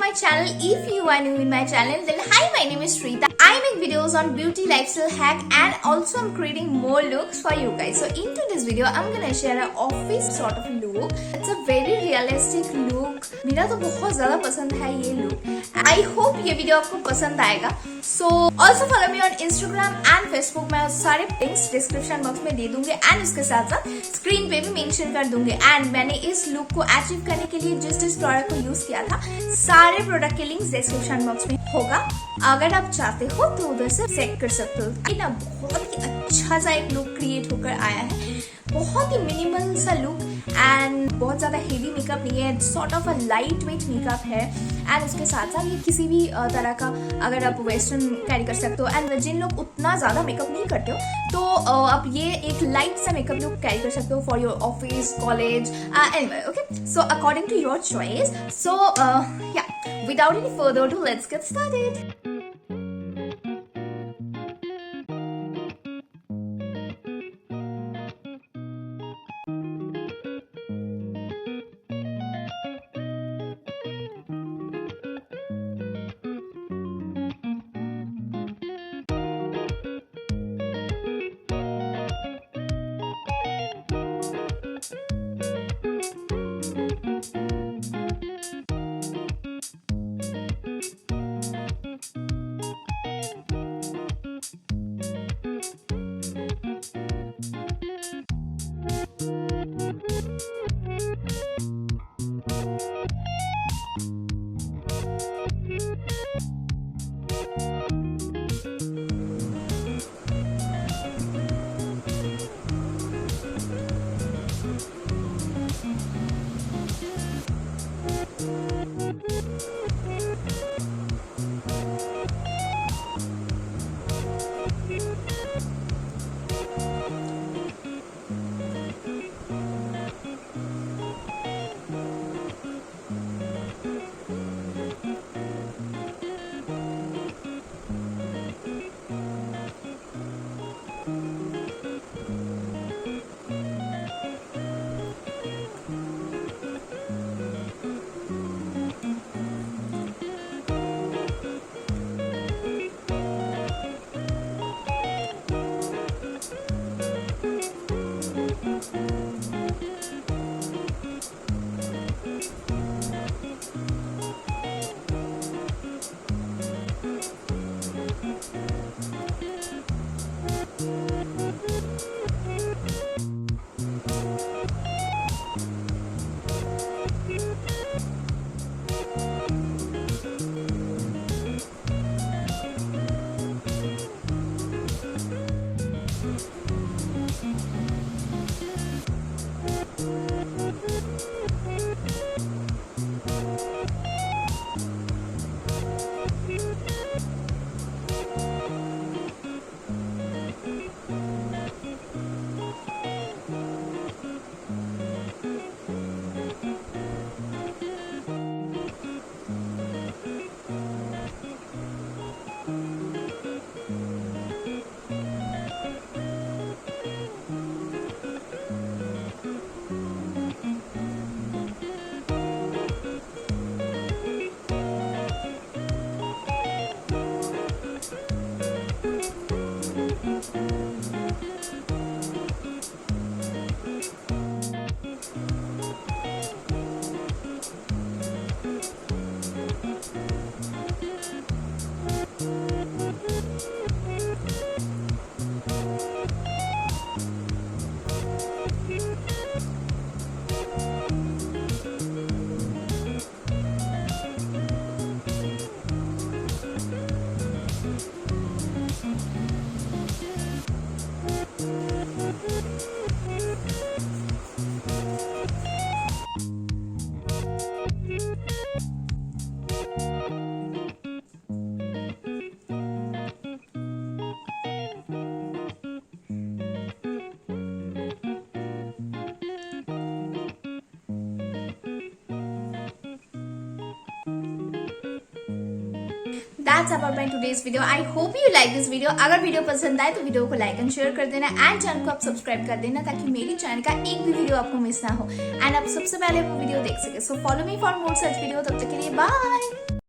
my channel. If you are new in my channel, then hi, my name is Sreejita. I make videos on beauty, lifestyle hack, and also I'm creating more looks for you guys. So into this video, I'm gonna share an office sort of look. It's a very realistic look. मेरा तो बहुत ज़्यादा पसंद है ये look. I hope ये video आपको पसंद आएगा. So also follow me on Instagram and Facebook. मैं सारे links description box में दे दूंगी and उसके साथ साथ screen पे भी mention कर दूंगी. And मैंने इस look को achieve करने के लिए जिस प्रोडक्ट को यूज किया था, सारे प्रोडक्ट के लिंक्स डिस्क्रिप्शन बॉक्स में होगा. अगर आप चाहते हो तो उधर से चेक कर सकते हो. ना बहुत ही अच्छा सा एक लुक क्रिएट होकर आया है. बहुत ही मिनिमल सा लुक एंड बहुत ज्यादा हेवी मेकअप नहीं है. Sort of a light weight makeup है एंड उसके साथ साथ ये किसी भी तरह का अगर आप वेस्टर्न कैरी कर सकते हो. एंड जिन लोग उतना ज्यादा मेकअप नहीं करते हो तो आप ये एक लाइट सा मेकअप लुक कैरी कर सकते हो for your office, college, anyway. Okay, so according to your choice. So yeah, without any further ado, let's get started. That's about my today's video. I hope you like this video. अगर video पसंद आए तो video को like and share कर देना and channel को आप subscribe कर देना ताकि मेरी चैनल का एक भी वीडियो आपको मिस ना हो एंड आप सबसे पहले वो वीडियो देख सके. So follow me for more such video. तब तक के लिए बाय.